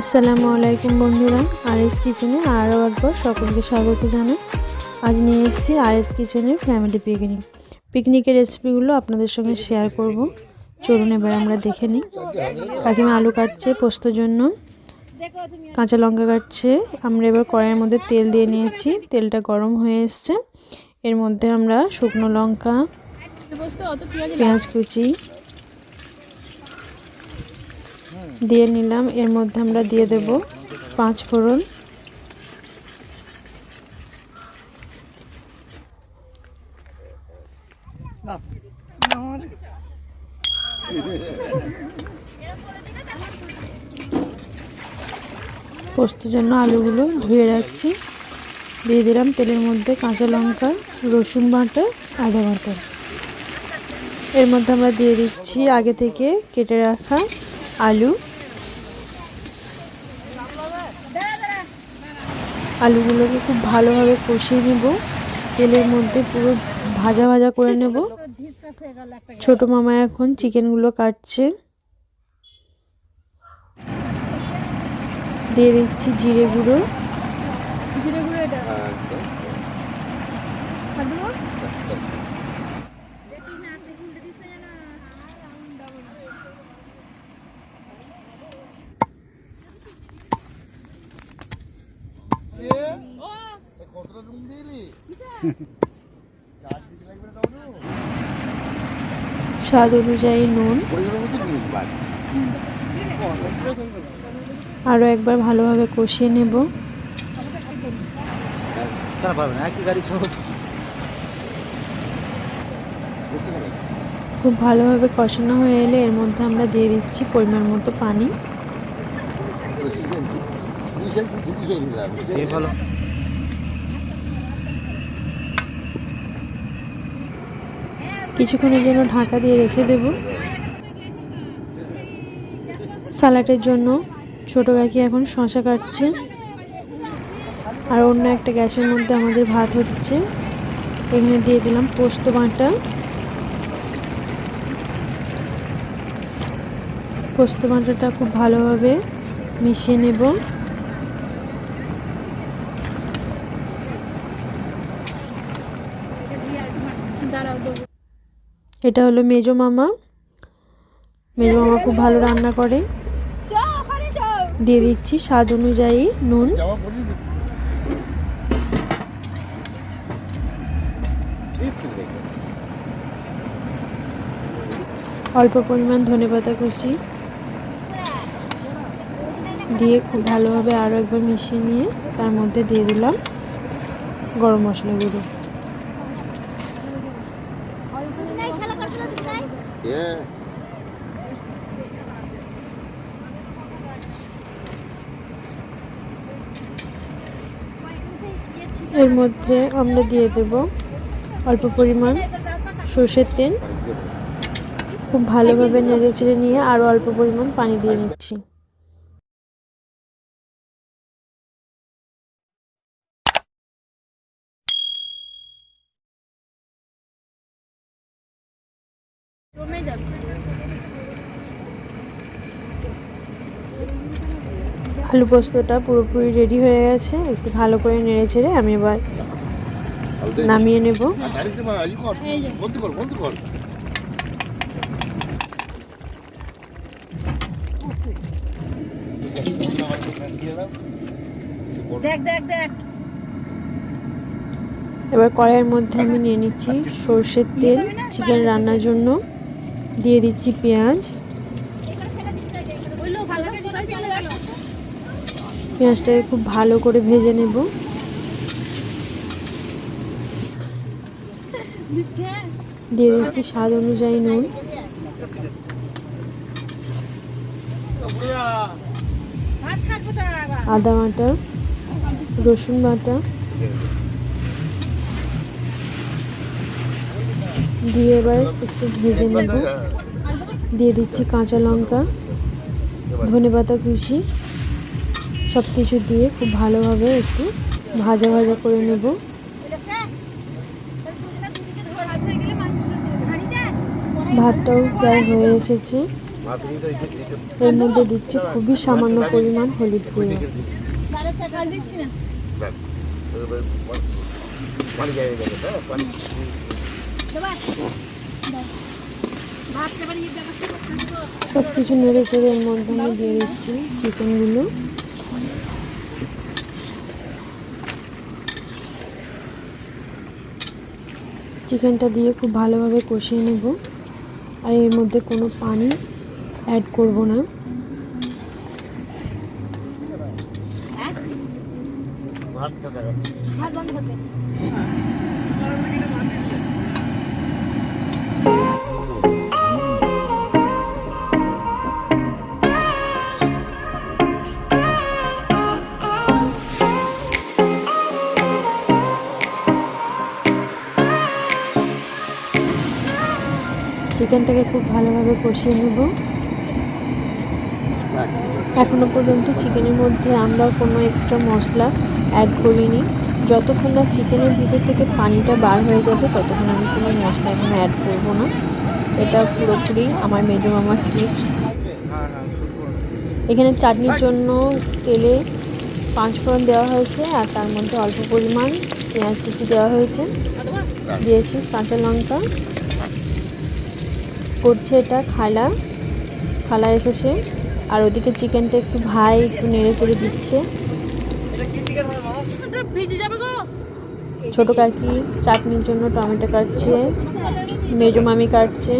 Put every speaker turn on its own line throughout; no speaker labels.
আসসালামু আলাইকুম বন্ধুরা, আরএস কিচেনে আরও একবার সকলকে স্বাগত জানাই। আজ নিয়ে এসেছি আরএস কিচেনের ফ্যামিলি পিকনিকের রেসিপিগুলো আপনাদের সঙ্গে শেয়ার করব। চলুন এবার আমরা দেখে নিই। কাকিমা আলু কাটছে পোস্তর জন্য, কাঁচা লঙ্কা কাটছে। আমরা এবার কড়াইয়ের মধ্যে তেল দিয়ে নিয়েছি, তেলটা গরম হয়ে এসছে। এর মধ্যে আমরা শুকনো লঙ্কা, পেঁয়াজ কুচি দিয়ে নিলাম। এর মধ্যে আমরা দিয়ে দেব 5 ফোড়ন, পোস্তর জন্য আলুগুলো ধুয়ে রাখছি। দিয়ে দিলাম তেলের মধ্যে কাঁচা লঙ্কা, রসুন বাটা, আদা বাটা। এর মধ্যে আমরা দিয়ে দিচ্ছি আগে থেকে কেটে রাখা আলু। আলুগুলোকে খুব ভালোভাবে কষিয়ে নেব, তেলের মধ্যে পুরো ভাজা ভাজা করে নেব। ছোট মামা এখন চিকেনগুলো কাটছে। দিয়ে দিচ্ছি জিরে গুঁড়ো, স্বাদ অনুযায়ী নুন। আরও একবার ভালোভাবে কষিয়ে নেব। খুব ভালোভাবে কষানো হয়ে এলে এর মধ্যে আমরা দিয়ে দিচ্ছি পরিমাণ মতো পানি। কিছুক্ষণের জন্য ঢাকা দিয়ে রেখে দেব। সালাডের জন্য ছোট কাকি এখন শসা কাটছে, আর অন্য একটা গ্যাসের মধ্যে আমাদের ভাত হচ্ছে। এখানে দিয়ে দিলাম পোস্ত বাটা। পোস্ত বাটাটা খুব ভালোভাবে মিশিয়ে নেব। এটা হলো মেজো মামা। মেজো মামা খুব ভালো রান্না করে। দিয়ে দিচ্ছি স্বাদ অনুযায়ী নুন। অল্প পরিমাণ ধনেপাতা কুচি দিয়ে খুব ভালোভাবে আরও একবার মিশিয়ে নিয়ে তার মধ্যে দিয়ে দিলাম গরম মশলা গুঁড়ো। এর মধ্যে আমরা দিয়ে দেব অল্প পরিমাণ সর্ষের তেল। খুব ভালোভাবে নেড়ে চেড়ে নিয়ে আরও অল্প পরিমাণ পানি দিয়ে নিচ্ছি। আলু পোস্তটা পুরোপুরি রেডি হয়ে গেছে। একটু ভালো করে নেড়ে চেড়ে আমি এবার নামিয়ে নেব। এবার কড়াইয়ের মধ্যে আমি নিয়ে নিচ্ছি সর্ষের তেল চিকেন রান্নার জন্য। দিয়ে দিচ্ছি পেঁয়াজ। পেঁয়াজটাকে খুব ভালো করে ভেজে নেব। দিয়ে দিচ্ছি স্বাদ অনুযায়ী নুন। আদা বাটা, রসুন বাটা দিয়ে এবার একটু ভেজে নেব। দিয়ে দিচ্ছি কাঁচা লঙ্কা, ধনেপাতা কুচি, সব কিছু দিয়ে খুব ভালোভাবে একটু ভাজা ভাজা করে নেব। ভাতটাও প্রায় হয়ে এসেছে। এর মধ্যে দিচ্ছি খুবই সামান্য পরিমাণ হলুদ গুঁড়ো। সব কিছু নেড়ে চেড়ে এর মধ্যে আমি দিয়ে দিচ্ছি চিকেনগুলো। চিকেনটা দিয়ে খুব ভালোভাবে কষিয়ে নেব, আর এর মধ্যে কোনো পানি অ্যাড করব না। চিকেনটাকে খুব ভালোভাবে কষিয়ে নেব। এখনো পর্যন্ত চিকেনের মধ্যে আমরা কোনো এক্সট্রা মশলা অ্যাড করিনি। যতক্ষণ না চিকেনের ভিতর থেকে পানিটা বার হয়ে যাবে ততক্ষণ আমি কোনো মশলা এখানে অ্যাড করব না। এটা পুরোপুরি আমার মেজো মামার টিপস। এখানে চাটনির জন্য তেলে 5 ফোড়ন দেওয়া হয়েছে, আর তার মধ্যে অল্প পরিমাণ পেঁয়াজ কুচি দেওয়া হয়েছে, দিয়েছি কাঁচা লঙ্কা। করছে এটা খালা এসেছে, আর ওদিকে চিকেনটা একটু ভাই একটু নেড়ে চেড়ে দিচ্ছে। ছোট কাকি চাটনির জন্য টমেটো কাটছে, মেজো মামি কাটছে।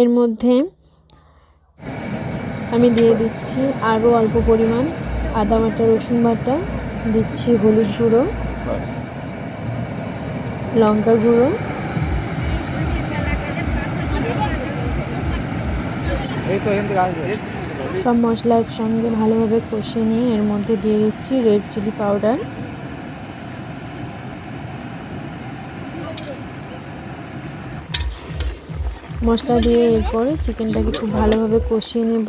এর মধ্যে আমি দিয়ে দিচ্ছি আরও অল্প পরিমাণ আদা বাটা, রসুন বাটা, দিচ্ছি হলুদ গুঁড়ো, লঙ্কা গুঁড়ো, সব মশলা একসঙ্গে ভালোভাবে কষিয়ে নিয়ে এর মধ্যে দিয়ে দিচ্ছি রেড চিলি পাউডার। মশলা দিয়ে এরপরে চিকেনটাকে খুব ভালোভাবে কষিয়ে নেব।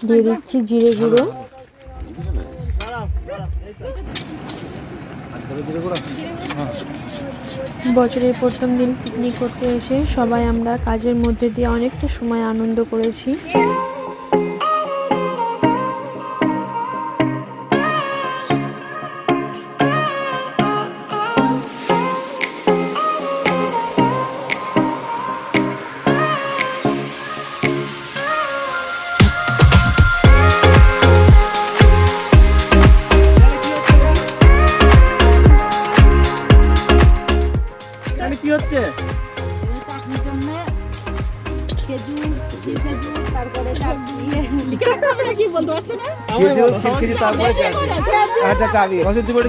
দিয়ে দিচ্ছি জিরে গুঁড়ো। বছরের প্রথম দিন পিকনিক করতে এসে সবাই আমরা কাজের মধ্যে দিয়ে অনেকটা সময় আনন্দ করেছি।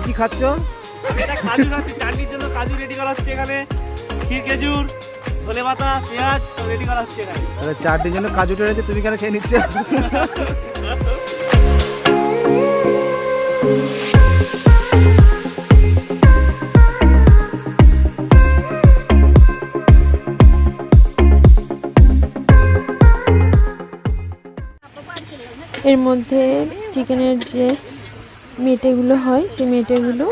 কি খাচ্ছ? কাজু রেডি করা হচ্ছে এখানে, ক্ষীর খেজুর, ধনে পাতা, পেঁয়াজ রেডি করা হচ্ছে এখানে। চাটনির জন্য কাজুটা রয়েছে, তুমি কেন খেয়ে নিচ্ছ?
এর মধ্যে চিকেনের যে মেটেগুলো হয় সেই মেটেগুলো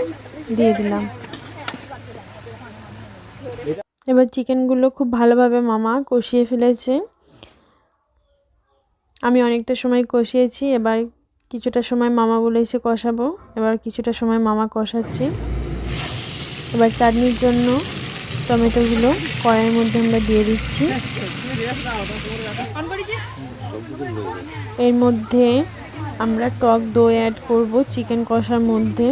দিয়ে দিলাম। এবার চিকেনগুলো খুব ভালোভাবে মামা কষিয়ে ফেলেছে। আমি অনেকটা সময় কষিয়েছি, এবার কিছুটা সময় মামা বলেছে কষাবো, এবার কিছুটা সময় মামা কষাচ্ছে। এবার চাটনির জন্য টমেটোগুলো কড়াইয়ের মধ্যে আমরা দিয়ে দিচ্ছি। এর মধ্যে আমরা টক দই অ্যাড করব চিকেন কষার মধ্যে।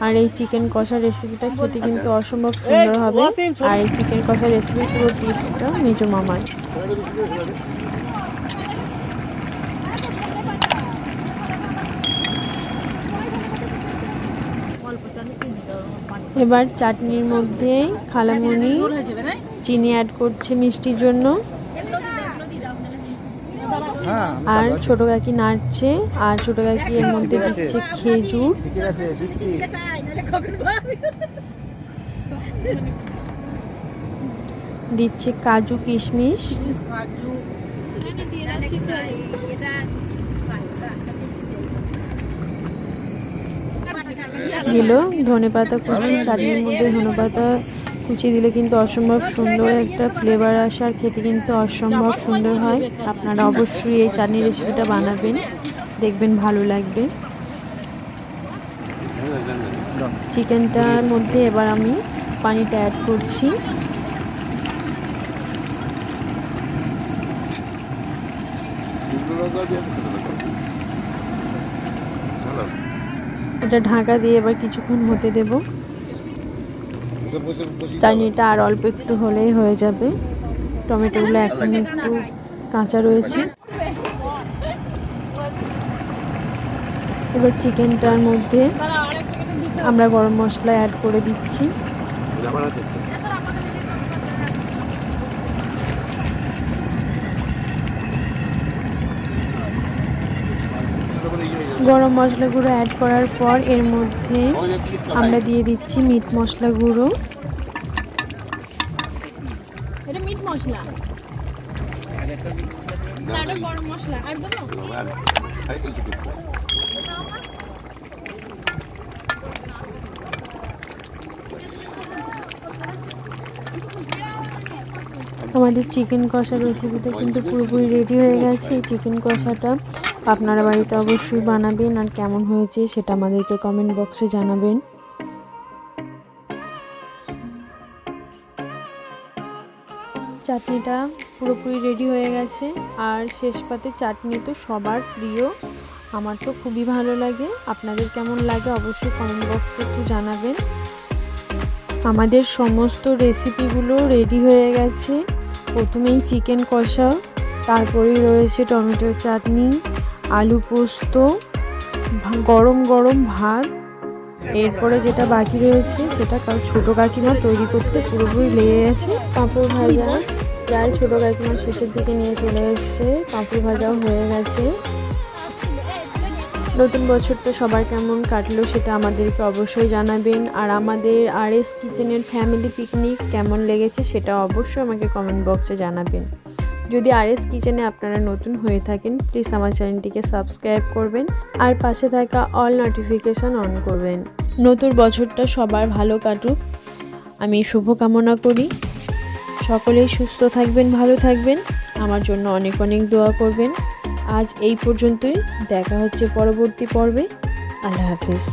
আর এই চিকেন কষার রেসিপিটা খেতে কিন্তু অসম্ভব সুন্দর হবে। আর এই চিকেন কষার রেসিপির পুরো টিপসটা মেজো মামার। এবার চাটনির মধ্যে খালামণি চিনি অ্যাড করছে মিষ্টির জন্য, আর ছোট কাকি নাড়ছে, আর ছোট কাকি এর মধ্যে দিচ্ছে খেজুর, দিচ্ছে কাজু কিশমিশ, দিল ধনেপাতা কুচি। চাটনির মধ্যে ধনেপাতা কুচি দিলে কিন্তু অসম্ভব সুন্দর একটা ফ্লেভার আসে আর খেতে কিন্তু অসম্ভব সুন্দর হয়। আপনারা অবশ্যই এই চাটনি রেসিপিটা বানাবেন, দেখবেন ভালো লাগবে। চিকেনটার মধ্যে এবার আমি পানিটা অ্যাড করছি। এটা ঢাকা দিয়ে এবার কিছুক্ষণ হতে দেব। চাটনিটা আর অল্প একটু হলেই হয়ে যাবে। টমেটোগুলো এখন একটু কাঁচা রয়েছে। এবার চিকেনটার মধ্যে আমরা গরম মশলা অ্যাড করে দিচ্ছি। গরম মশলা গুঁড়ো অ্যাড করার পর এর মধ্যে আমরা দিয়ে দিচ্ছি মিট মশলা গুঁড়ো।
এটা মিট মশলা, এটা গরম মশলা একদম।
আমাদের চিকেন কষা রেসিপিটা কিন্তু পুরোপুরি রেডি হয়ে গেছে। এই চিকেন কষাটা আপনারা বাড়িতে অবশ্যই বানাবেন, আর কেমন হয়েছে সেটা আমাদেরকে কমেন্ট বক্সে জানাবেন। চাটনিটা পুরোপুরি রেডি হয়ে গেছে। আর শেষ পাতে চাটনি তো সবার প্রিয়, আমার তো খুবই ভালো লাগে। আপনাদের কেমন লাগে অবশ্যই কমেন্ট বক্সে একটু জানাবেন। আমাদের সমস্ত রেসিপিগুলো রেডি হয়ে গেছে। প্রথমেই চিকেন কষা, তারপরেই রয়েছে টমেটোর চাটনি, আলু পোস্ত, গরম গরম ভাত। এরপরে যেটা বাকি রয়েছে সেটা ছোটো কাকিমা তৈরি করতে পুরোপুরি লেগে গেছে। পাঁপড় ভাজা প্রায় ছোটো কাকিমা শেষের দিকে নিয়ে চলে এসছে। পাঁপড় ভাজাও হয়ে গেছে। নতুন বছরটা সবার কেমন কাটলো সেটা আমাদেরকে অবশ্যই জানাবেন। আর আমাদের আরএস কিচেনের ফ্যামিলি পিকনিক কেমন লেগেছে সেটা অবশ্যই আমাকে কমেন্ট বক্সে জানাবেন। যদি আরএস কিচেনে আপনারা নতুন হয়ে থাকেন প্লিজ আমার চ্যানেলটিকে সাবস্ক্রাইব করবেন আর পাশে থাকা অল নোটিফিকেশান অন করবেন। নতুন বছরটা সবার ভালো কাটুক আমি শুভকামনা করি। সকলেই সুস্থ থাকবেন, ভালো থাকবেন, আমার জন্য অনেক অনেক দোয়া করবেন। আজ এই পর্যন্তই, দেখা হচ্ছে পরবর্তী পর্বে। আল্লাহ হাফিজ।